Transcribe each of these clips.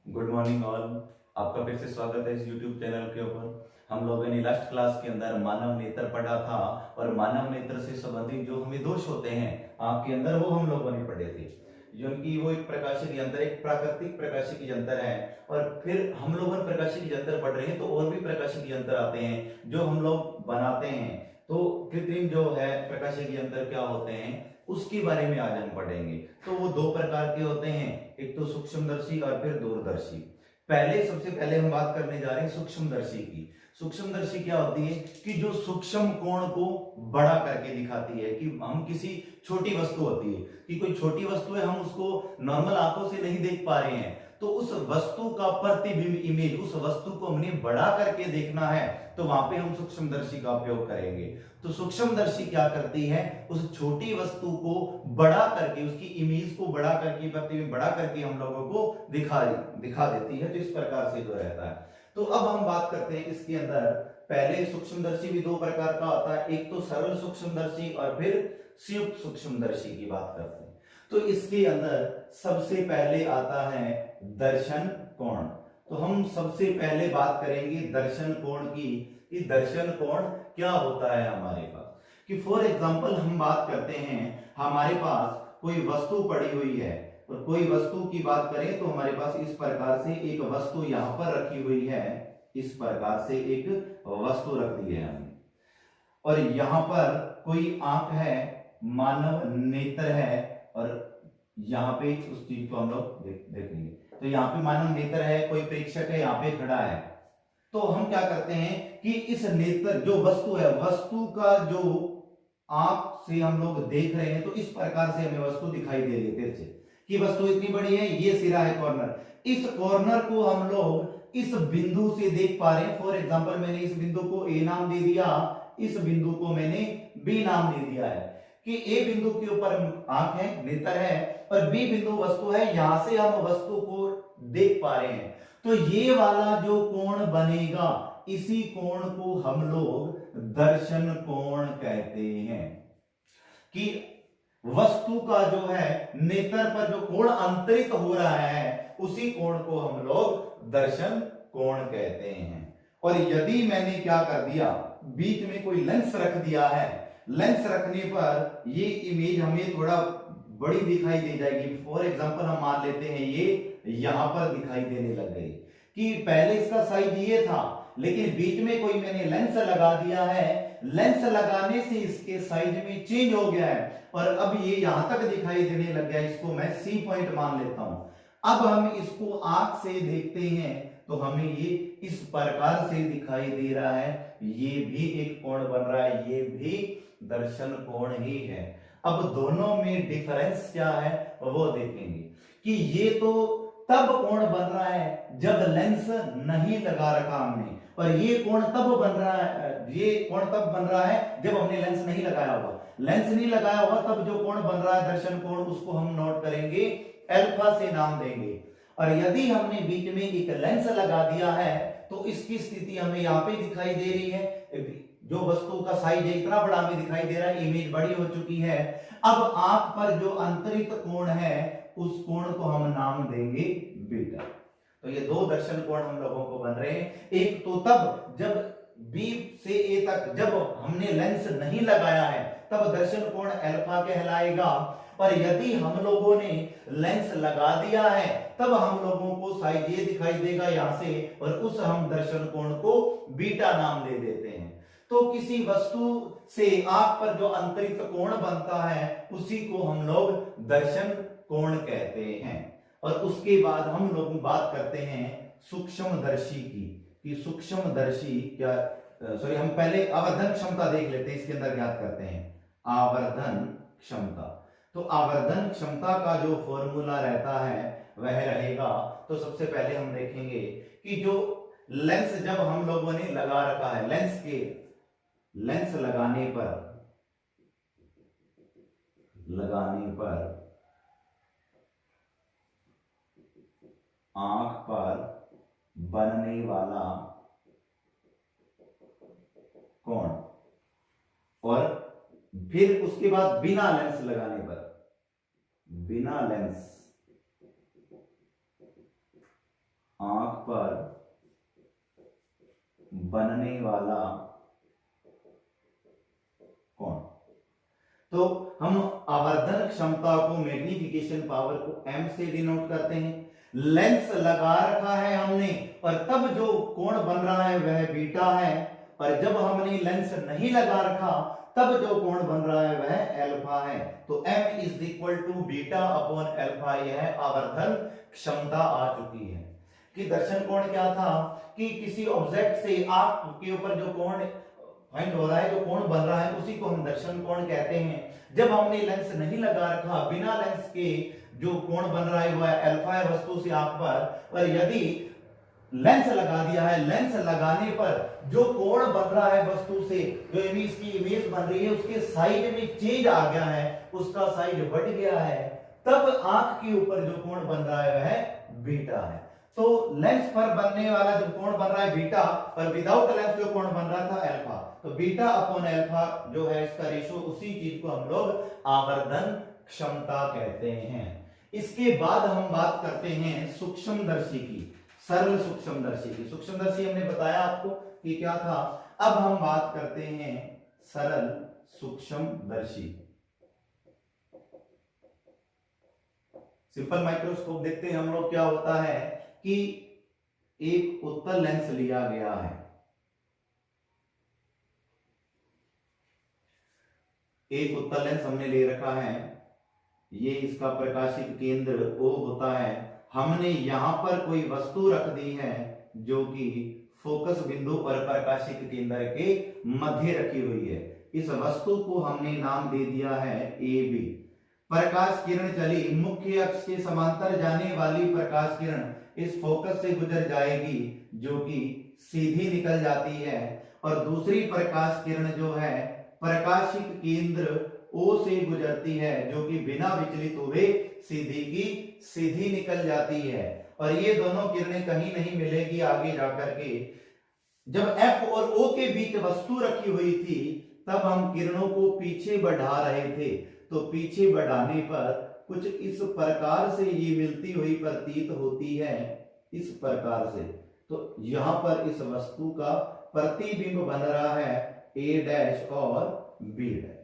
Good morning all. आपका फिर से स्वागत है इस यूट्यूब चैनल के ऊपर। हम लोगों ने लास्ट क्लास के अंदर मानव नेत्र पढ़ा था और मानव नेत्र से संबंधित जो हमें दोष होते हैं आंख के अंदर वो हम लोगों ने पढ़े थे। जो कि वो एक प्रकाशिक यंत्र, एक प्राकृतिक प्रकाशिक यंत्र है। और फिर हम लोग प्रकाशिक यंत्र पढ़ रहे हैं तो और भी प्रकाशिक यंत्र आते हैं जो हम लोग बनाते हैं। तो कृत्रिम जो है प्रकाशिक यंत्र क्या होते हैं उसके बारे में आज हम पढ़ेंगे। तो वो दो प्रकार के होते हैं, एक तो सूक्ष्मदर्शी और फिर दूरदर्शी। सबसे पहले हम बात करने जा रहे हैं सूक्ष्मदर्शी की। सूक्ष्मदर्शी क्या होती है कि जो सूक्ष्म कोण को बड़ा करके दिखाती है। कि हम किसी छोटी वस्तु होती है कि कोई छोटी वस्तु है, हम उसको नॉर्मल आंखों से नहीं देख पा रहे हैं, तो उस वस्तु का प्रतिबिंब इमेज, उस वस्तु को हमने बड़ा करके देखना है तो वहां पे हम सूक्ष्मदर्शी का उपयोग करेंगे। तो सूक्ष्मदर्शी क्या करती है, उस छोटी वस्तु को बड़ा करके, उसकी इमेज को बड़ा करके, प्रतिबिंब बड़ा करके हम लोगों को दिखा देती है। तो इस प्रकार से जो रहता है। तो अब हम बात करते हैं इसके अंदर। पहले सूक्ष्मदर्शी भी दो प्रकार का होता है, एक तो सरल सूक्ष्मदर्शी और फिर संयुक्त सूक्ष्मदर्शी की बात करते हैं। तो इसके अंदर सबसे पहले आता है दर्शन कोण। तो हम सबसे पहले बात करेंगे दर्शन कोण की। कि दर्शन कोण क्या होता है हमारे पास। कि फॉर एग्जांपल हम बात करते हैं, हमारे पास कोई वस्तु पड़ी हुई है और कोई वस्तु की बात करें तो हमारे पास इस प्रकार से एक वस्तु यहां पर रखी हुई है। इस प्रकार से एक वस्तु रख दी है हमने और यहां पर कोई आंख है, मानव नेत्र है और यहां पे उस चीज को हम लोग देखेंगे। तो यहाँ पे मानव नेत्र है, कोई प्रेक्षक है यहाँ पे खड़ा है। तो हम क्या करते हैं कि इस नेत्र जो वस्तु है, वस्तु का जो आंख से हम लोग देख रहे हैं तो इस प्रकार से हमें वस्तु दिखाई दे रही है तिरछे कि वस्तु इतनी बड़ी है, ये सिरा है कॉर्नर। इस कॉर्नर को हम लोग इस बिंदु से देख पा रहे हैं। फॉर एग्जांपल मैंने इस बिंदु को ए नाम दे दिया, इस बिंदु को मैंने बी नाम दे दिया है। कि ए बिंदु के ऊपर आंख है, नेत्र है और बी बिंदु वस्तु है, यहां से हम वस्तु को देख पा रहे हैं। तो ये वाला जो कोण बनेगा, इसी कोण को हम लोग दर्शन कोण कहते हैं। कि वस्तु का जो है नेत्र पर जो कोण अंतरित हो रहा है उसी कोण को हम लोग दर्शन कोण कहते हैं। और यदि मैंने क्या कर दिया, बीच में कोई लेंस रख दिया है, लेंस रखने पर ये इमेज हमें थोड़ा बड़ी दिखाई दे जाएगी। फॉर एग्जांपल हम मान लेते हैं ये यहां पर दिखाई देने लग गई। कि पहले इसका साइज ये था लेकिन बीच में कोई मैंने लेंस लगा दिया है, लेंस लगाने से इसके साइज में चेंज हो गया है और अब ये यहां तक दिखाई देने लग गया। इसको मैं सी पॉइंट मान लेता हूं। अब हम इसको आंख से देखते हैं तो हमें ये इस प्रकार से दिखाई दे रहा है। ये भी एक कोण बन रहा है, ये भी दर्शन कोण ही है। अब दोनों में डिफरेंस क्या है वो देखेंगे। कि ये तो तब कोण बन रहा है जब लेंस नहीं लगा रखा हमने, और ये कोण तब बन रहा है, ये कोण तब बन रहा है जब हमने लेंस नहीं लगाया हुआ। लेंस नहीं लगाया हुआ तब जो कोण बन रहा है दर्शन कोण, उसको हम नोट करेंगे, अल्फा से नाम देंगे। और यदि हमने बीच में एक लेंस लगा दिया है तो इसकी स्थिति हमें यहां पे दिखाई दे रही है। जो वस्तु का साइज है इतना बड़ा हमें दिखाई दे रहा है, इमेज बड़ी हो चुकी है। अब आंख पर जो अंतरित कोण है उस कोण को हम नाम देंगे बीटा। तो ये दो दर्शन कोण हम लोगों को बन रहे हैं। एक तो तब जब बी से ए तक जब हमने लेंस नहीं लगाया है तब दर्शन कोण अल्फा कहलाएगा। और यदि हम लोगों ने लेंस लगा दिया है तब हम लोगों को साइज ये दिखाई देगा यहां से, और उस हम दर्शन कोण को बीटा नाम दे देते हैं। तो किसी वस्तु से आंख पर जो अंतरित कोण बनता है उसी को हम लोग दर्शन कोण कहते हैं। और उसके बाद हम लोग बात करते हैं सूक्ष्मदर्शी की। कि सूक्ष्मदर्शी क्या, सॉरी हम पहले आवर्धन क्षमता देख लेते हैं, इसके अंदर ज्ञात करते हैं आवर्धन क्षमता। तो आवर्धन क्षमता का जो फॉर्मूला रहता है वह रहेगा। तो सबसे पहले हम देखेंगे कि जो लेंस जब हम लोगों ने लगा रखा है, लेंस लगाने पर आंख पर बनने वाला कोण, और फिर उसके बाद बिना लेंस लगाने पर, बिना लेंस आंख पर बनने वाला कोण। तो हम आवर्धन क्षमता को, मैग्निफिकेशन पावर को m से डिनोट करते हैं। लेंस लगा रखा है हमने और तब जो कोण बन रहा है वह बीटा है, और जब हमने लेंस नहीं लगा रखा तब जो कोण बन रहा है वह अल्फा है। तो m is equal to beta upon alpha, यह आवर्धन क्षमता आ चुकी है। कि दर्शन कोण क्या था कि किसी ऑब्जेक्ट से आंख के ऊपर जो कोण फाइंड हो रहा है, जो कोण बन रहा है, उसी को हम दर्शन कोण कहते हैं। जब हमने लेंस नहीं लगा रखा, बिना लेंस के जो कोण बन रहा है वह अल्फा है वस्तु से आंख पर यदि लेंस लगा दिया है, लेंस लगाने पर जो कोण बन रहा है वस्तु से, जो इमेज की इमेज बन रही है उसके साइड में चेंज आ गया है, उसका साइड बढ़ गया है, तब आंख के ऊपर जो कोण बन रहा है वह बीटा है। तो लेंस पर बनने वाला जो कोण बन रहा है बीटा, और विदाउट लेंस जो कोण बन रहा था अल्फा, तो बीटा अपॉन अल्फा जो है इसका रेशो, उसी चीज को हम लोग आवर्धन क्षमता कहते हैं। इसके बाद हम बात करते हैं सूक्ष्मदर्शी की, सरल सूक्ष्मदर्शी की। सूक्ष्मदर्शी हमने बताया आपको कि क्या था। अब हम बात करते हैं सरल सूक्ष्मदर्शी। सिंपल माइक्रोस्कोप देखते हैं हम लोग, क्या होता है कि एक उत्तल लेंस लिया गया है, एक उत्तल लेंस हमने ले रखा है, ये इसका प्रकाशिक केंद्र O होता है। हमने यहां पर कोई वस्तु रख दी है जो कि फोकस बिंदु और प्रकाशिक केंद्र के मध्य रखी हुई है। इस वस्तु को हमने नाम दे दिया है AB। प्रकाश किरण चली, मुख्य अक्ष के समांतर जाने वाली प्रकाश किरण इस फोकस से गुजर जाएगी जो कि सीधी निकल जाती है, और दूसरी प्रकाश किरण जो है प्रकाशिक केंद्र O से गुजरती है जो कि बिना विचलित हुए सीधी की सीधी निकल जाती है। और ये दोनों किरणें कहीं नहीं मिलेगी आगे जाकर के। जब F और O के बीच वस्तु रखी हुई थी तब हम किरणों को पीछे बढ़ा रहे थे, तो पीछे बढ़ाने पर कुछ इस प्रकार से ये मिलती हुई प्रतीत होती है, इस प्रकार से। तो यहां पर इस वस्तु का प्रतिबिंब बन रहा है A डैश और B डैश।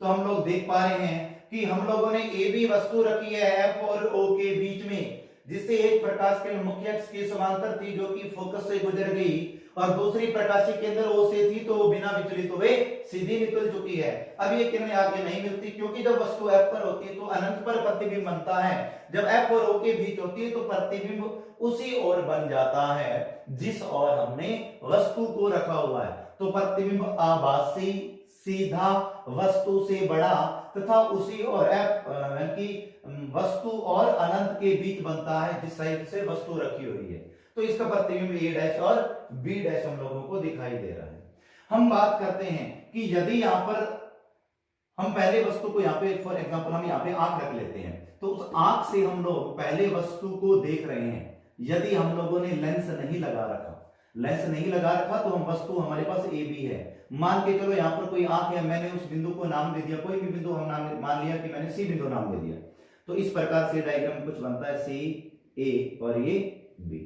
तो हम लोग देख पा रहे हैं कि हम लोगों ने AB वस्तु रखी है F और O के बीच में, जिससे एक प्रकाश किरण मुख्य अक्ष के समांतर थी जो कि फोकस से गुजर गई, और दूसरी प्रकाशिक केंद्र O से थी तो वो बिना विचलित हुए सीधी निकल चुकी है। अब ये किरणें आगे नहीं मिलती, क्योंकि जब वस्तु F पर होती है तो अनंत पर प्रतिबिंब बनता है, जब F और O के बीच होती है तो प्रतिबिंब उसी ओर बन जाता है जिस ओर हमने वस्तु को रखा हुआ है। तो प्रतिबिंब आभासी, सीधा, वस्तु से बड़ा तथा उसी और F की वस्तु और अनंत के बीच बनता है जिस साइड से वस्तु रखी हुई है। तो इसका प्रतिबिंब A डैश और B डैश हम लोगों को दिखाई दे रहा है। हम बात करते हैं कि यदि यहां पर हम पहले वस्तु को यहाँ पे फॉर एग्जांपल हम यहाँ पे आंख रख लेते हैं, तो उस आंख से हम लोग पहले वस्तु को देख रहे हैं। यदि हम लोगों ने लेंस नहीं लगा रखा, लेंस नहीं लगा रखा तो हम वस्तु हमारे पास AB है, मान के चलो यहाँ पर कोई आंख है, मैंने उस बिंदु को नाम दे दिया, कोई भी बिंदु हम नाम मान लिया कि मैंने C बिंदु नाम दे दिया। तो इस प्रकार से डायग्राम कुछ बनता है C A और ये B।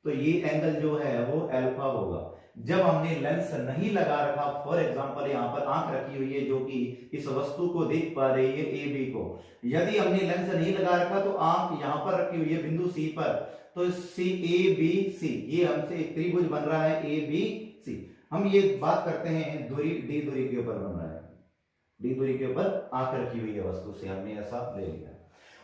तो ये एंगल जो है वो अल्फा होगा। जब हमने लेंस नहीं लगा रखा, फॉर एग्जांपल यहाँ पर आंख रखी हुई है जो कि इस वस्तु को देख पा रही है AB को, यदि हमने लेंस नहीं लगा रखा तो आंख यहाँ पर रखी हुई है बिंदु C पर, तो ABC ये हमसे एक त्रिभुज बन रहा है ABC। हम ये बात करते हैं दूरी D दूरी के ऊपर बन रहा है, D दूरी के ऊपर आंख रखी हुई है वस्तु से, हमने ऐसा ले लिया।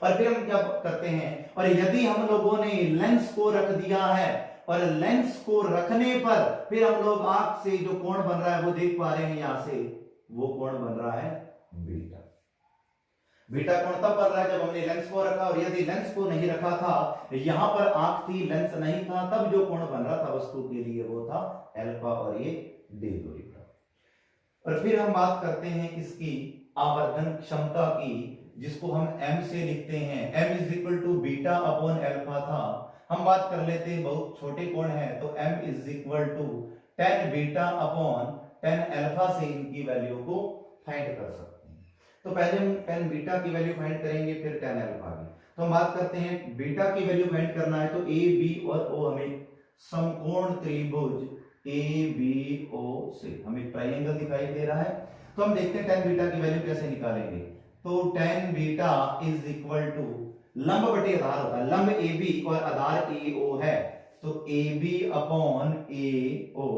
और फिर हम क्या करते हैं, और यदि हम लोगों ने लेंस को रख दिया है और लेंस को रखने पर फिर हम लोग आंख से जो कोण बन रहा है वो देख पा रहे हैं, यहां से वो कोण बन रहा है बीटा। बीटा कोण तब बन रहा है जब हमने लेंस को रखा, और यदि लेंस को नहीं रखा था, यहां पर आंख थी लेंस नहीं था, तब जो कोण बन रहा था वस्तु के लिए वो था अल्फा और ये D दूरी का। और फिर हम बात करते हैं इसकी आवर्धन क्षमता की, जिसको हम m से लिखते हैं, m is equal to beta upon alpha था। हम बात कर लेते हैं, बहुत छोटे कोण है तो m is equal to tan beta upon tan alpha से इनकी वैल्यू को फाइंड कर सकते हैं। तो पहले हम tan बीटा की वैल्यू फाइंड करेंगे, फिर tan अल्फा की। तो हम बात करते हैं बीटा की वैल्यू फाइंड करना है, तो ए बी और ओ हमें समकोण त्रिभुज ए बी ओ से हमें ट्राइंगल दिखाई दे रहा है। तो हम देखते हैं tan बीटा की वैल्यू कैसे निकालेंगे। तो tan beta is equal to लंब बटे आधार होता है, लंब ए बी और आधार ए ओ है, तो ए बी अपॉन ए ओ,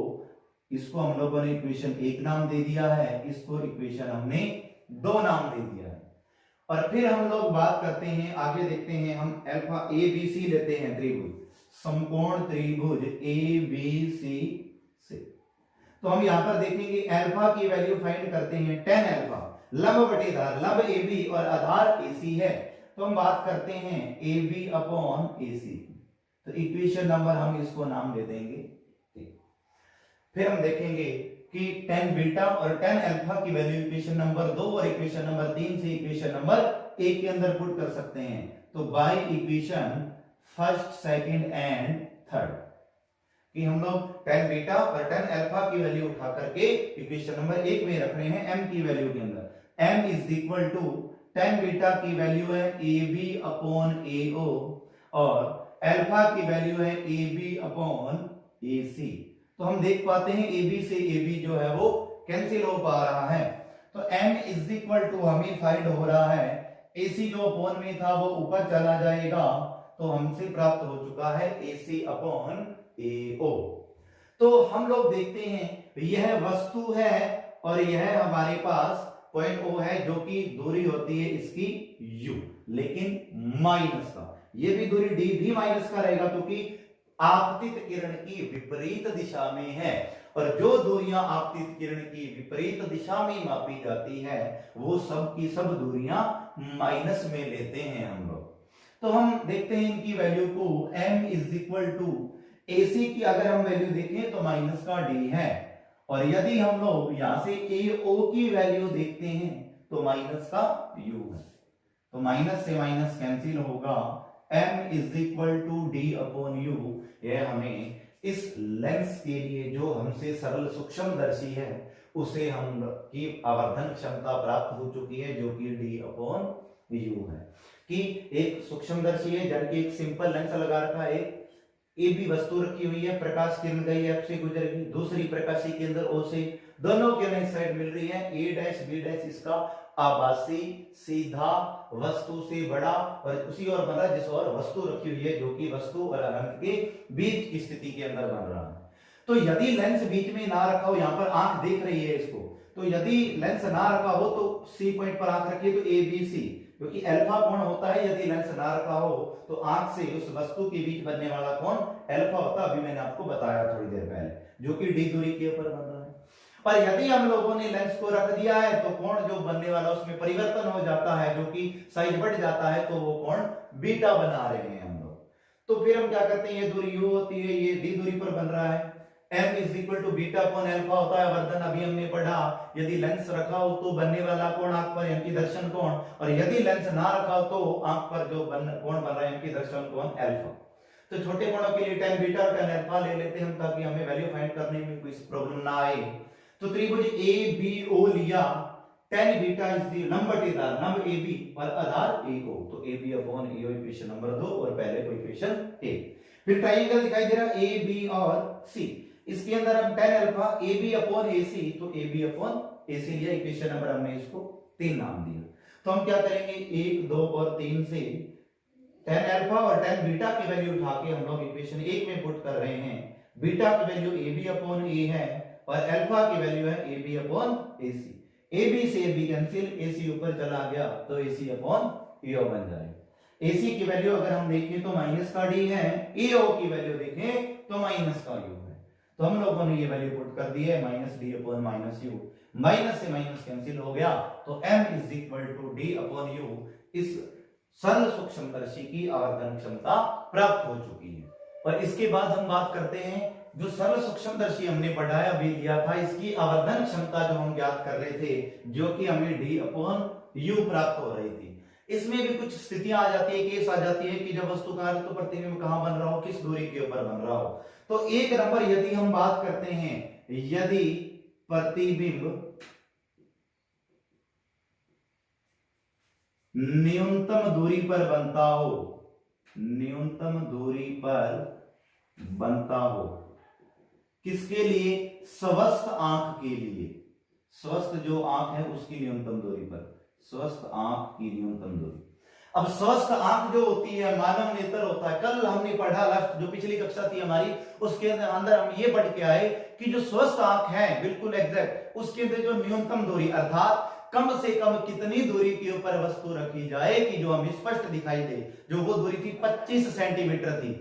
इसको हम लोगों ने इक्वेशन 1 नाम दे दिया है, इसको इक्वेशन हमने 2 नाम दे दिया है। और फिर हम लोग बात करते हैं, आगे देखते हैं, हम अल्फा ए बी सी लेते हैं त्रिभुज, समकोण त्रिभुज ए बी सी से। तो हम यहां पर देखेंगे अल्फा की वैल्यू फाइंड करते हैं tan अल्फा, लंब बटे आधार, लंब ए बी और आधार ए सी है, तो हम बात करते हैं ए बी अपॉन ए सी। तो इक्वेशन नंबर हम इसको नाम दे देंगे। फिर हम देखेंगे कि tan बीटा और tan अल्फा की वैल्यू इक्वेशन नंबर 2 और इक्वेशन नंबर 3 से इक्वेशन नंबर 1 के अंदर पुट कर सकते हैं। तो by equation first, second and third कि हम लोग tan बीटा और tan अल्फा की वैल्यू उठा करके इक्वेशन नंबर 1 में रख रहे हैं m की वैल्यू के अंदर। m is equal to tan beta की वैल्यू है ए बी अपॉन ए ओ और अल्फा की वैल्यू है A B upon A C. तो हम देख पाते हैं ए बी से ए बी जो है वो कैंसिल हो पा रहा है, तो m इज इक्वल टू हमें फाइंड हो रहा है ए सी जो अपॉन में था वो ऊपर चला जाएगा, तो हमसे प्राप्त हो चुका है ए सी अपॉन ए ओ। तो हम लोग देखते हैं यह वस्तु है और यह हमारे पास पॉइंट ओ है, जो कि दूरी होती है इसकी u, लेकिन माइनस का, ये भी दूरी d भी माइनस का रहेगा क्योंकि आपतित किरण की विपरीत दिशा में है, और जो दूरियां आपतित किरण की विपरीत दिशा में मापी जाती है वो सब की सब दूरियां माइनस में लेते हैं हम लोग। तो हम देखते हैं इनकी वैल्यू को, m इज इक्वल टू ए सी की अगर हम वैल्यू देखें तो माइनस का d है, और यदि हम लोग यहां से ए ओ की वैल्यू देखते हैं तो माइनस का u है, तो माइनस से माइनस कैंसिल होगा, m is equal to D upon U. यह हमें इस लेंस के लिए जो हमसे सरल सूक्ष्मदर्शी है उसे हम की आवर्धन क्षमता प्राप्त हो चुकी है, जो कि d अपॉन यू है। कि एक सूक्ष्मदर्शी है जबकि एक सिंपल लेंस लगा रखा है, ए बी वस्तु रखी हुई है, प्रकाश किरण गई एफ से गुजरेगी, दूसरी प्रकाशीय केंद्र ओ से, दोनों किरणें इस साइड मिल रही है, ए डैश बी डैश इसका आभासी सीधा वस्तु से बड़ा और उसी और बन रहा है जिस और वस्तु रखी हुई है, जो कि वस्तु और अनंत के बीच की स्थिति के अंदर बन रहा है। तो यदि लेंस बीच में ना रखा हो, यहाँ पर आंख देख रही है इसको, तो यदि लेंस ना रखा हो तो सी पॉइंट पर आंख रखिए तो ए बी सी, क्योंकि अल्फा कोण होता है, यदि लेंस ना रखा हो तो आंख से उस वस्तु के बीच बनने वाला कोण अल्फा होता है, अभी मैंने आपको बताया थोड़ी देर पहले, जो कि डी दूरी के ऊपर बन रहा है। पर यदि हम लोगों ने लेंस को रख दिया है तो कोण जो बनने वाला उसमें परिवर्तन हो जाता है, जो कि साइज बढ़ जाता है, तो वो कोण बीटा बना रहे हैं हम लोग। तो फिर हम क्या करते हैं, ये दूरी u होती है, ये डी दूरी पर बन रहा है, m is equal to beta upon alpha होता है वर्धन, अभी हमने पढ़ा, यदि लेंस रखा हो तो बनने वाला कोण आंख पर यानी कि दर्शन कोण, और यदि लेंस ना रखा हो तो आंख पर जो कोण बन रहा है यानी कि दर्शन कोण अल्फा। तो छोटे कोणों के लिए tan बीटा और tan अल्फा ले लेते हैं हम, ताकि हमें वैल्यू फाइंड करने में कोई प्रॉब्लम ना आए। तो त्रिभुज ए बी ओ लिया, tan बीटा इज द लंब बटेदार, लंब ए बी और आधार ए ओ, तो A B upon A O equation number 2 और पहले को इक्वेशन 1। फिर ट्रायंगल दिखाई दे रहा ए बी और सी, इसके अंदर हम tan alpha A B upon A C, तो ए बी अपॉन ए सी लिया, इक्वेशन नंबर हमने इसको 3 नाम दिया। तो हम क्या करेंगे, 1 2 और 3 से tan अल्फा और tan बीटा की वैल्यू उठा के हम लोग इक्वेशन 1 में पुट कर रहे हैं। बीटा की value A B upon A है और अल्फा की वैल्यू है A B upon A C. A B से ए बी कैंसिल, ए सी ऊपर चला गया तो ए सी अपॉन ए ओ बन जाएगा। ए सी की वैल्यू अगर हम देखें तो माइनस का डी है, ए ओ की वैल्यू देखें तो माइनस का यू है, तो हम लोगों ने ये वैल्यू पुट कर दी है, minus D upon minus U, minus से माइनस कैंसिल हो गया, तो m is equal to D upon U. इस सरल सूक्ष्मदर्शी की आवर्धन क्षमता प्राप्त हो चुकी है। और इसके बाद हम बात करते हैं जो सरल सूक्ष्मदर्शी हमने पढ़ाया भी लिया था, इसकी आवर्धन क्षमता जो हम ज्ञात कर रहे थे, जो कि हमें डी अपॉन यू प्राप्त हो रही थी। इसमें भी कुछ स्थितियां आ जाती है, केस आ जाती है कि जब वस्तु का तो प्रतिबिंब कहां बन रहा हो, किस दूरी के ऊपर बन रहा हो। तो एक नंबर यदि हम बात करते हैं, यदि प्रतिबिंब न्यूनतम दूरी पर बनता हो, न्यूनतम दूरी पर बनता हो, किसके लिए? स्वस्थ आंख के लिए, स्वस्थ जो आंख है उसकी न्यूनतम दूरी पर, स्वस्थ आंख की न्यूनतम दूरी। अब स्वस्थ आंख जो होती है मानव नेत्र होता है, कल हमने पढ़ा लास्ट जो पिछली कक्षा थी हमारी, उसके अंदर हम ये पढ़ के आए कि जो स्वस्थ आंख है बिल्कुल एग्जैक्ट, उसके अंदर जो न्यूनतम दूरी अर्थात कम से कम कितनी दूरी के ऊपर वस्तु रखी जाए कि जो हमें स्पष्ट दिखाई दे, जो वो दूरी थी 25 सेंटीमीटर थी।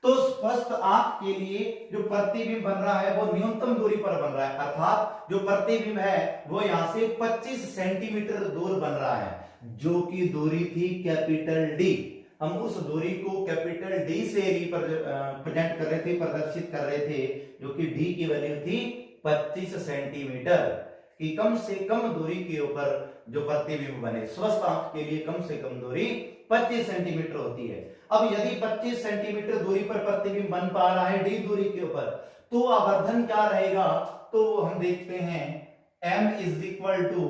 तो स्वस्थ आंख के लिए जो प्रतिबिंब बन रहा है वो न्यूनतम दूरी पर बन रहा है, अर्थात जो प्रतिबिंब है वो यहां से 25 सेंटीमीटर दूर बन रहा है, जो कि दूरी थी कैपिटल डी। हम उस दूरी को कैपिटल डी से रिप्रेजेंट कर रहे थे, प्रदर्शित कर रहे थे, जो कि डी की वैल्यू थी 25 सेंटीमीटर की कम से कम दूरी के ऊपर जो प्रतिबिंब बने। स्वस्थ आंख के लिए कम से कम दूरी 25 सेंटीमीटर होती है। अब यदि 25 सेंटीमीटर दूरी पर प्रतिबिंब बन पा रहा है डी दूरी के ऊपर, तो आवर्धन क्या रहेगा? तो हम देखते हैं m इज इक्वल टू,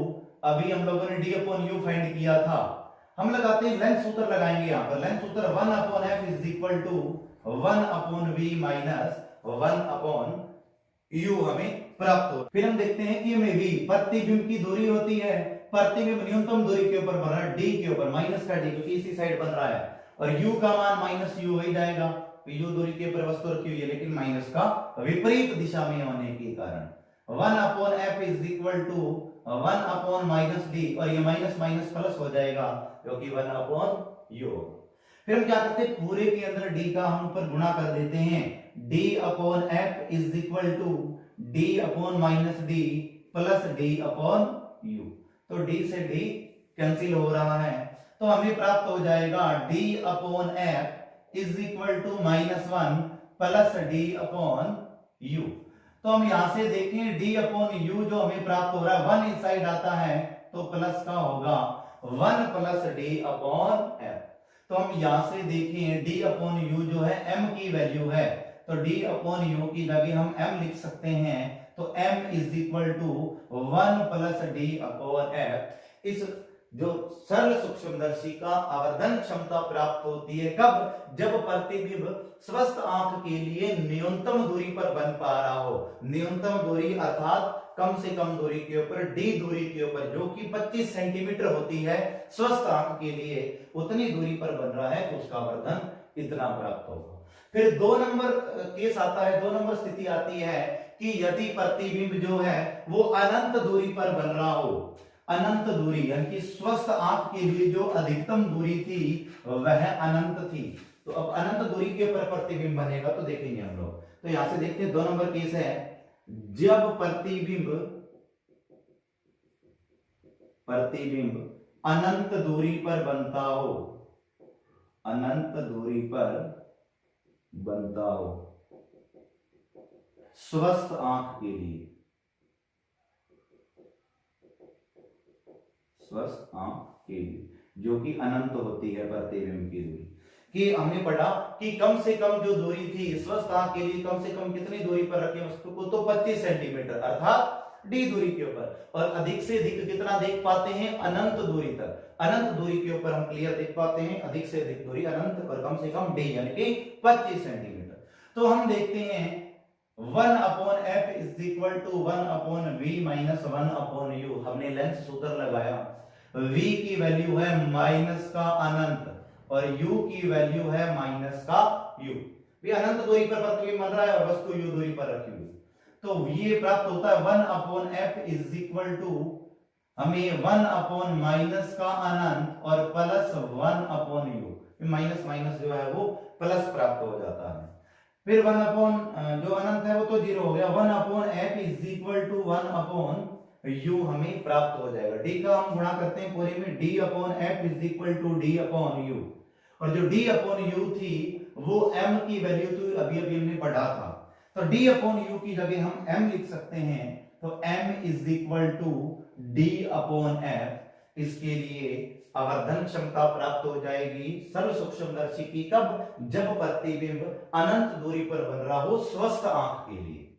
अभी हम लोगों ने d अपॉन यू फाइंड किया था, हम लगाते हैं लेंथ सूत्र लगाएंगे यहां पर। लेंथ सूत्र 1 upon f is equal to 1 upon v minus 1 upon u हमें प्राप्त हो। फिर हम देखते हैं कि हमें v प्रतिबिंब की दूरी होती है, प्रतिबिंब न्यूनतम दूरी के ऊपर बन रहा है d के ऊपर, माइनस का d क्योंकि इसी साइड बन रहा है, और u का मान माइनस u हो ही जाएगा, तो u दूरी के ऊपर वस्तु रखी हुई है लेकिन माइनस का विपरीत दिशा में होने के कारण 1 upon f is equal to 1 upon minus D, और ये माइनस माइनस प्लस हो जाएगा क्योंकि 1 अपॉन यू। फिर हम क्या करते हैं, पूरे के अंदर d का हम ऊपर गुणा कर देते हैं, d upon f is equal to d upon minus D plus d upon u। तो d से d कैंसिल हो रहा है, तो हमें प्राप्त हो जाएगा d upon f is equal to -1 plus d upon u। तो हम यहां से देखें d अपॉन u जो हमें प्राप्त हो रहा है 1 इस साइड आता है तो प्लस का होगा 1 प्लस d अपॉन f। तो हम यहां से देखें d अपॉन u जो है m की वैल्यू है, तो d अपॉन u की जगह हम m लिख सकते हैं, तो m is equal to 1 plus d upon f। इस जो सरल सूक्ष्मदर्शी का आवर्धन क्षमता प्राप्त होती है कब? जब प्रतिबिंब स्वस्थ आंख के लिए न्यूनतम दूरी पर बन पा रहा हो, न्यूनतम दूरी अर्थात कम से कम दूरी के ऊपर डी दूरी के ऊपर जो कि 25 सेंटीमीटर होती है स्वस्थ आंख के लिए, उतनी दूरी पर बन रहा है तो उसका आवर्धन इतना प्राप्त होगा। फिर 2 नंबर केस आता है, 2 नंबर स्थिति आती है कि यदि प्रतिबिंब जो है वो अनंत दूरी पर बन रहा हो, अनंत दूरी यानी कि स्वस्थ आंख के लिए जो अधिकतम दूरी थी वह अनंत थी, तो अब अनंत दूरी के ऊपर प्रतिबिंब बनेगा तो देखेंगे हम लोग। तो यहां से देखते हैं 2 नंबर केस है, जब प्रतिबिंब अनंत दूरी पर बनता हो, अनंत दूरी पर बनता हो स्वस्थ आंख के लिए, स्वस्थ आंख के लिए जो कि अनंत होती है प्रतिबिंब की दूरी, कि हमने पढ़ा कि कम से कम जो दूरी थी स्वस्थ आंख के लिए, कम से कम कितनी दूरी पर रखें वस्तु को, तो 25 सेंटीमीटर अर्थात डी दूरी के ऊपर, और अधिक से अधिक कितना देख पाते हैं, अनंत दूरी तक, अनंत दूरी के ऊपर हम क्लियर देख पाते हैं, अधिक से अधिक दूरी अनंत और कम से कम डी यानी कि 25 सेंटीमीटर। तो हम देखते हैं 1 upon f is equal to 1 upon v minus 1 upon u। हमने लेंथ सूत्र लगाया, v की वैल्यू है माइनस का अनंत और u की वैल्यू है माइनस का u। भी अनंत दूरी पर प्रतिबिंब बन रहा है और वस्तु u दूरी पर रखी हुई, तो ये प्राप्त होता है 1 upon f is equal to हमें 1 अपॉन माइनस का अनंत और plus 1 upon u, minus minus जो है वो प्लस प्राप्त हो जाता है। फिर 1 अपॉन जो अनंत है वो तो 0 हो गया, 1 upon f is equal to 1 upon u हमें प्राप्त हो जाएगा। d का हम गुणा करते हैं पूरे में, d upon f is equal to d upon u, और जो d अपॉन u थी वो m की वैल्यू तो अभी अभी हमने पढ़ा था, तो d अपॉन u की जगह हम m लिख सकते हैं, तो m is equal to d upon f। इसके लिए आवर्धन क्षमता प्राप्त हो जाएगी सर्व सूक्ष्मदर्शी की कब? जब प्रतिबिंब अनंत दूरी पर बन रहा हो स्वस्थ आंख के लिए।